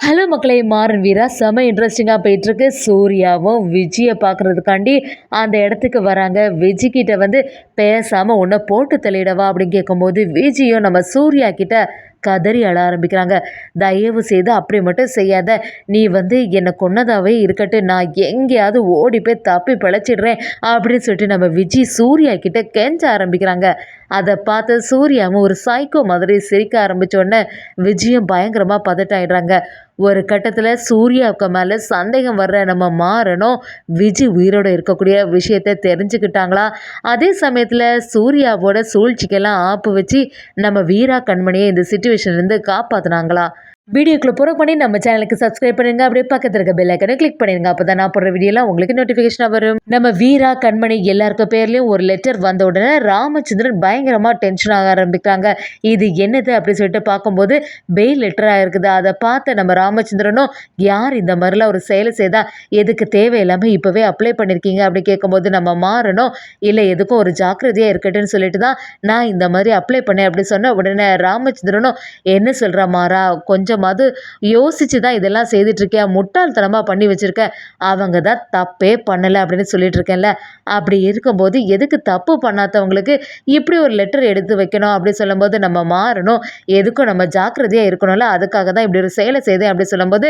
Hello மக்களே, மாறன் வீரா செம இன்ட்ரெஸ்டிங்காக போயிட்டுருக்கு. சூர்யாவும் விஜயை பார்க்குறதுக்காண்டி அந்த இடத்துக்கு வராங்க. விஜய்கிட்ட வந்து பேசாமல் உன்னை போட்டு தள்ளிடவா அப்படின்னு கேட்கும்போது விஜயும் நம்ம சூர்யா கிட்ட கதறி அழ ஆரம்பிக்கிறாங்க. தயவு செய்து அப்படி மட்டும் செய்யாத, நீ வந்து என்னை கொன்னதாகவே இருக்கட்டும், நான் எங்கேயாவது ஓடி போய் தப்பி பிழைச்சிடுறேன் அப்படின்னு சொல்லிட்டு நம்ம விஜய் சூர்யா கிட்ட கெஞ்ச ஆரம்பிக்கிறாங்க. அதை பார்த்து சூர்யாவும் ஒரு சைக்கோ மாதிரி சிரிக்க ஆரம்பித்தோடனே விஜயும் பயங்கரமாக பதட்டாயிடுறாங்க. ஒரு கட்டத்தில் சூர்யாவுக்கு மேலே சந்தேகம் வர்ற நம்ம மாறனும் விஜய் உயிரோடு இருக்கக்கூடிய விஷயத்தை தெரிஞ்சுக்கிட்டாங்களா? அதே சமயத்தில் சூர்யாவோட சூழ்ச்சிக்கெல்லாம் ஆப்பு வச்சு நம்ம வீரா கண்மணியை இந்த சுச்சுவேஷன்லேருந்து காப்பாற்றினாங்களா? வீடியோக்குள்ளே போகிற பண்ணி நம்ம சேனலுக்கு சப்ஸ்கிரைப் பண்ணுங்க. அப்படியே பக்கத்தில் இருக்க பெல் ஐக்கனை கிளிக் பண்ணிடுங்க. அப்போ தான் நான் போடுற வீடியோலாம் உங்களுக்கு நோட்டிஃபிகேஷனாக வரும். நம்ம வீரா கண்மணி எல்லாருக்கும் பேர்லேயும் ஒரு லெட்டர் வந்த உடனே ராமச்சந்திரன் பயங்கரமாக டென்ஷன் ஆக ஆரம்பிக்கிறாங்க. இது என்னது அப்படின்னு சொல்லிட்டு பார்க்கும்போது பெயில் லெட்டராக இருக்குது. அதை பார்த்து நம்ம ராமச்சந்திரனும், யார் இந்த மாதிரிலாம் ஒரு செயலை செய்தா, எதுக்கு தேவையில்லாமல் இப்போவே அப்ளை பண்ணியிருக்கீங்க அப்படி கேட்கும்போது நம்ம மாறனும், இல்லை எதுக்கும் ஒரு ஜாக்கிரதையாக இருக்கட்டும்னு சொல்லிட்டு தான் நான் இந்த மாதிரி அப்ளை பண்ணேன் அப்படி சொன்ன உடனே ராமச்சந்திரனும், என்ன சொல்கிற மாறா, கொஞ்சம் அது யோசிச்சு தான் இதெல்லாம் செய்துட்டு இருக்கேன், முட்டாள்தனமாக பண்ணி வச்சிருக்க, அவங்க தான் தப்பே பண்ணலை அப்படின்னு சொல்லிட்டு இருக்கேன்ல, அப்படி இருக்கும்போது எதுக்கு தப்பு பண்ணாதவங்களுக்கு இப்படி ஒரு லெட்டர் எடுத்து வைக்கணும் அப்படி சொல்லும்போது நம்ம மாறணும், எதுக்கும் நம்ம ஜாக்கிரதையாக இருக்கணும்ல, அதுக்காக தான் இப்படி ஒரு செயலை செய்தேன் அப்படி சொல்லும்போது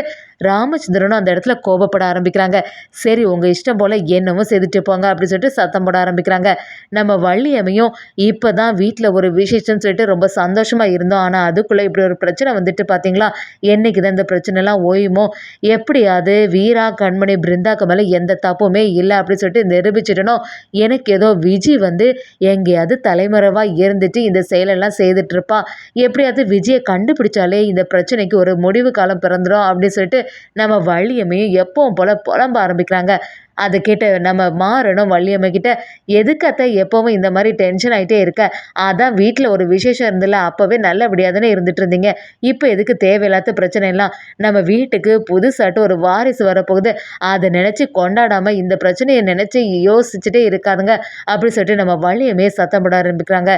ராமச்சந்திரனும் அந்த இடத்துல கோபப்பட ஆரம்பிக்கிறாங்க. சரி, உங்கள் இஷ்டம் போல் என்னவும் செய்துட்டு போங்க அப்படின்னு சொல்லிட்டு சத்தம் போட ஆரம்பிக்கிறாங்க. நம்ம வள்ளியம்மையும் இப்போ தான் வீட்டில் ஒரு விசேஷம்னு சொல்லிட்டு ரொம்ப சந்தோஷமாக இருந்தோம், ஆனால் அதுக்குள்ளே இப்படி ஒரு பிரச்சனை வந்துட்டு பார்த்தீங்களா, என்னைக்கு தான் இந்த பிரச்சனைலாம் ஓயுமோ, எப்படியாவது வீரா கண்மணி பிருந்தாக்கு மேலே எந்த தப்புமே இல்லை அப்படின்னு சொல்லிட்டு நிரூபிச்சிடணும், எனக்கு ஏதோ விஜய் வந்து எங்கேயாவது தலைமறைவாக இருந்துட்டு இந்த செயலெல்லாம் செய்துட்ருப்பா, எப்படியாவது விஜயை கண்டுபிடிச்சாலே இந்த பிரச்சனைக்கு ஒரு முடிவு காலம் பிறந்துடும் அப்படின்னு சொல்லிட்டு நம்ம வள்ளியம்மையும் எப்பவும் போல் புலம்ப ஆரம்பிக்கிறாங்க. அதை கேட்டு நம்ம மாறனும் வள்ளியம்மை கிட்ட, எதுக்கத்த எப்போவும் இந்த மாதிரி டென்ஷன் ஆகிட்டே இருக்க, அதான் வீட்டில் ஒரு விசேஷம் இருந்தில்ல, அப்போவே நல்லபடியாக தானே இருந்துட்டு இருந்தீங்க, இப்போ எதுக்கு தேவையில்லாத பிரச்சனை எல்லாம், நம்ம வீட்டுக்கு புதுசாட்டு ஒரு வாரிசு வரப்போகுது, அதை நினச்சி கொண்டாடாமல் இந்த பிரச்சனையை நினச்சி யோசிச்சுட்டே இருக்காதுங்க அப்படி சொல்லிட்டு நம்ம வள்ளியம்மையை சத்தம் போட ஆரம்பிக்கிறாங்க.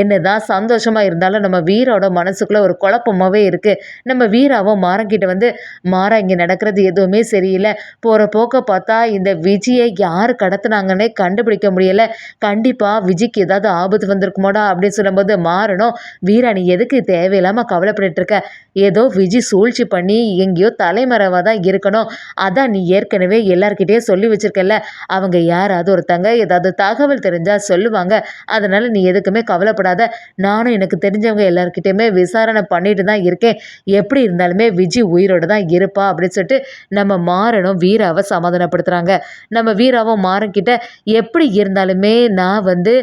என்னதான் சந்தோஷமாக இருந்தாலும் நம்ம வீரோட மனசுக்குள்ளே ஒரு குழப்பமாகவே இருக்குது. நம்ம வீராவும் மாறங்கிட்ட வந்து, மாறா இங்கே நடக்கிறது எதுவுமே சரியில்லை, போகிற போக்க பார்த்தா இந்த விஜயை யார் கடத்துனாங்கன்னே கண்டுபிடிக்க முடியலை, கண்டிப்பாக விஜய்க்கு ஏதாவது ஆபத்து வந்திருக்குமோடா அப்படின்னு சொல்லும்போது மாறணும், வீரா நீ எதுக்கு தேவையில்லாமல் கவலைப்பட்டு இருக்க, ஏதோ விஜய் சூழ்ச்சி பண்ணி எங்கேயோ தலைமறைவாக தான் இருக்கணும், அதான் நீ ஏற்கனவே எல்லார்கிட்டேயும் சொல்லி வச்சிருக்கல, அவங்க யாராவது ஒருத்தங்க ஏதாவது தகவல் தெரிஞ்சால் சொல்லுவாங்க, அதனால் நீ எதுக்குமே கவலைப்படாத, நானும் எனக்கு தெரிஞ்சவங்க எல்லார்கிட்டையுமே விசாரணை பண்ணிட்டு தான் இருக்கேன், எப்படி இருந்தாலுமே விஜய் உயிரோடு தான் இருப்பா அப்படின்னு சொல்லிட்டு நம்ம மாறனும் வீராவை சமாதானப்படுத்துகிறாங்க. நம்ம வீராவும் மாறன்கிட்ட, எப்படி இருந்தாலுமே நான் வந்து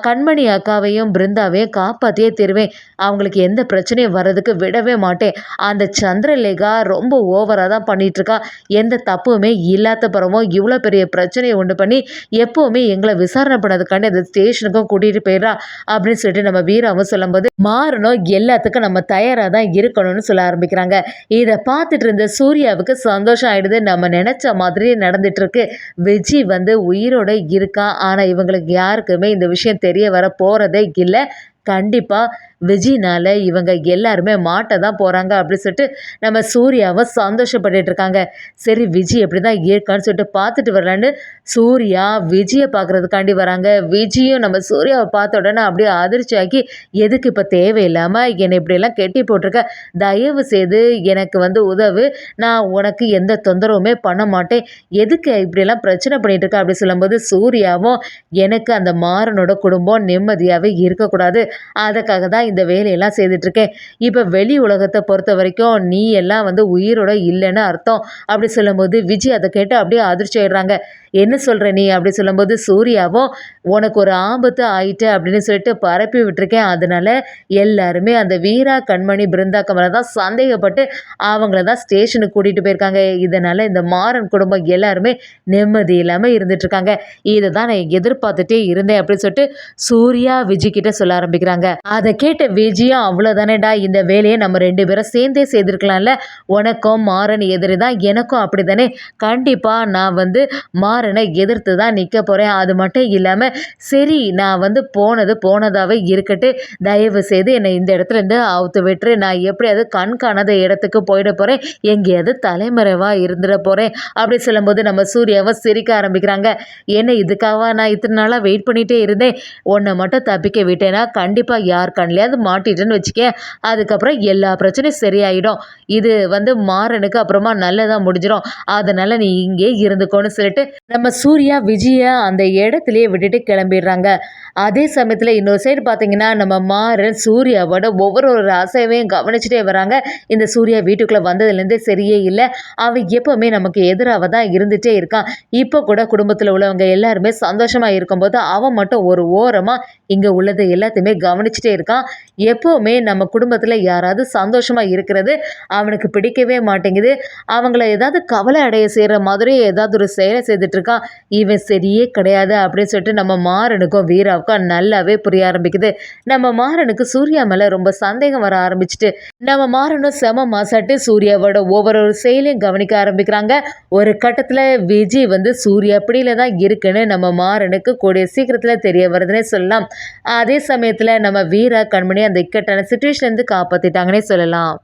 கண்மணி அக்காவையும் பிருந்தாவையும் காப்பாற்றியே தருவேன், அவங்களுக்கு எந்த பிரச்சனையும் வர்றதுக்கு விடவே மாட்டேன், அந்த சந்திரலேகா ரொம்ப ஓவராக தான் பண்ணிகிட்ருக்கா, எந்த தப்புமே இல்லாத பிறவும் இவ்வளோ பெரிய பிரச்சனையை உண்டு பண்ணி எப்போவுமே எங்களை விசாரணை பண்ணதுக்காண்டி அந்த ஸ்டேஷனுக்கும் கூட்டிகிட்டு போயிடுறா அப்படின்னு சொல்லிட்டு நம்ம வீராவும் சொல்லும்போது மாறணும், எல்லாத்துக்கும் நம்ம தயாராக தான் இருக்கணும்னு சொல்ல ஆரம்பிக்கிறாங்க. இதை பார்த்துட்டு இருந்த சூர்யாவுக்கு சந்தோஷம் ஆகிடுது, நம்ம நினச்ச மாதிரியே நடந்துட்டுருக்கு, விஜய் வந்து உயிரோட இருக்கான், ஆனால் இவங்களுக்கு யாருக்குமே இந்த விஷயம் தெரிய வர போகிறதே இல்லை, கண்டிப்பாக விஜய்னால இவங்க எல்லாருமே மாட்ட தான் போகிறாங்க அப்படின்னு சொல்லிட்டு நம்ம சூர்யாவை சந்தோஷப்பட்டுட்டு இருக்காங்க. சரி, விஜய் எப்படி தான் இருக்கான்னு சொல்லிட்டு பார்த்துட்டு வரலான்னு சூர்யா விஜயை பார்க்குறதுக்காண்டி வராங்க. விஜயும் நம்ம சூர்யாவை பார்த்த உடனே அப்படியே அதிர்ச்சி ஆக்கி, எதுக்கு இப்போ தேவையில்லாமல் என்னை இப்படியெல்லாம் கெட்டி போட்டிருக்க, தயவு செய்து எனக்கு வந்து உதவு, நான் உனக்கு எந்த தொந்தரவுமே பண்ண மாட்டேன், எதுக்கு இப்படியெல்லாம் பிரச்சனை பண்ணிகிட்டு இருக்க அப்படி சொல்லும்போது சூர்யாவும், எனக்கு அந்த மாறனோட குடும்பம் நிம்மதியாகவே இருக்கக்கூடாது, அதுக்காக தான் இந்த வேலையெல்லாம் செய்துட்ருக்கேன், இப்போ வெளி உலகத்தை பொறுத்த வரைக்கும் நீ எல்லாம் வந்து உயிரோட இல்லைன்னு அர்த்தம் அப்படி சொல்லும்போது விஜய் அதை கேட்டு அப்படியே அதிர்ச்சி ஆயிடுறாங்க. என்ன சொல்கிற நீ அப்படி சொல்லும்போது சூர்யாவும், உனக்கு ஒரு ஆபத்து ஆயிட்டு அப்படின்னு சொல்லிட்டு பரப்பி விட்டுருக்கேன், அதனால எல்லாருமே அந்த வீரா கண்மணி பிருந்தாக்கு மேலே தான் சந்தேகப்பட்டு அவங்கள தான் ஸ்டேஷனுக்கு கூட்டிகிட்டு போயிருக்காங்க, இதனால் இந்த மாறன் குடும்பம் எல்லாருமே நிம்மதி இல்லாமல் இருந்துட்டுருக்காங்க, இதை தான் நான் எதிர்பார்த்துட்டே இருந்தேன் அப்படின்னு சொல்லிட்டு சூர்யா விஜய் கிட்ட சொல்ல ஆரம்பிக்கிறாங்க. அதை கேட்ட விஜயும், அவ்வளோதானேடா, இந்த வேலையை நம்ம 2 பேரும் சேர்ந்தே செய்திருக்கலாம்ல, உனக்கும் மாறன் எதிரி தான், எனக்கும் அப்படி தானே, கண்டிப்பாக நான் வந்து மாறன் மாறனை எதிர்த்து தான் நிற்க போகிறேன். அது மட்டும் இல்லாமல் சரி நான் வந்து போனது போனதாகவே இருக்கட்டு, தயவு செய்து என்னை இந்த இடத்துலேருந்து அவுத்து விட்டுரு. நான் எப்படியாவது கண் காணாத இடத்துக்கு போயிட போகிறேன், எங்கேயாவது தலைமறைவாக இருந்துட போகிறேன் அப்படி சொல்லும்போது நம்ம சூர்யாவை சிரிக்க ஆரம்பிக்கிறாங்க. என்ன இதுக்காக நான் இத்தனை நாளாக வெயிட் பண்ணிகிட்டே இருந்தேன், உன்னை மட்டும் தப்பிக்க விட்டேன்னா கண்டிப்பாக யார் கண்ணிலையாவது மாட்டிட்டேன்னு வச்சுக்க, அதுக்கப்புறம் எல்லா பிரச்சனையும் சரியாயிடும். இது வந்து மாறனுக்கு அப்புறமா நல்லதாக முடிஞ்சிடும், அதனால் நீ இங்கே இருந்துக்கோன்னு சொல்லிட்டு நம்ம சூர்யா விஜயை அந்த இடத்துலையே விட்டுட்டு கிளம்பிடுறாங்க. அதே சமயத்தில் இன்னொரு சைடு பார்த்தீங்கன்னா நம்ம மாறன் சூர்யாவோட ஒவ்வொரு ஒரு அசைவையும் கவனிச்சுட்டே வராங்க. இந்த சூர்யா வீட்டுக்குள்ளே வந்ததுலேருந்தே சரியே இல்லை, அவன் எப்போவுமே நமக்கு எதிராக தான் இருந்துகிட்டே இருக்கான். இப்போ கூட குடும்பத்தில் உள்ளவங்க எல்லாருமே சந்தோஷமாக இருக்கும்போது அவன் மட்டும் ஒரு ஓரமாக இங்கே உள்ளது எல்லாத்தையுமே கவனிச்சுட்டே இருக்கான். எப்போவுமே நம்ம குடும்பத்தில் யாராவது சந்தோஷமாக இருக்கிறது அவனுக்கு பிடிக்கவே மாட்டேங்குது. அவங்கள ஏதாவது கவலை அடைய செய்கிற மாதிரி ஏதாவது ஒரு செயலை செய்துட்ருக்கான். இவன் சரியே கிடையாது அப்படின்னு சொல்லிட்டு நம்ம மாறனுக்கும் வீராவுக்கும் நல்லாவே புரிய ஆரம்பிக்குது. நம்ம மாறனுக்கு சூர்யா மேலே ரொம்ப சந்தேகம் வர ஆரம்பிச்சுட்டு நம்ம மாறனும் செம மாசாட்டு சூர்யாவோட ஒவ்வொரு செயலையும் கவனிக்க ஆரம்பிக்கிறாங்க. ஒரு கட்டத்தில் விஜய் வந்து சூர்யா பிடியில தான் இருக்குன்னு நம்ம மாறனுக்கு கூடிய சீக்கிரத்தில் தெரிய வருதுன்னே சொல்லலாம். அதே சமயத்தில் நம்ம வீரா கண்மணி அந்த இக்கட்டான சுச்சுவேஷன்லேருந்து காப்பாற்றிட்டாங்கன்னே சொல்லலாம்.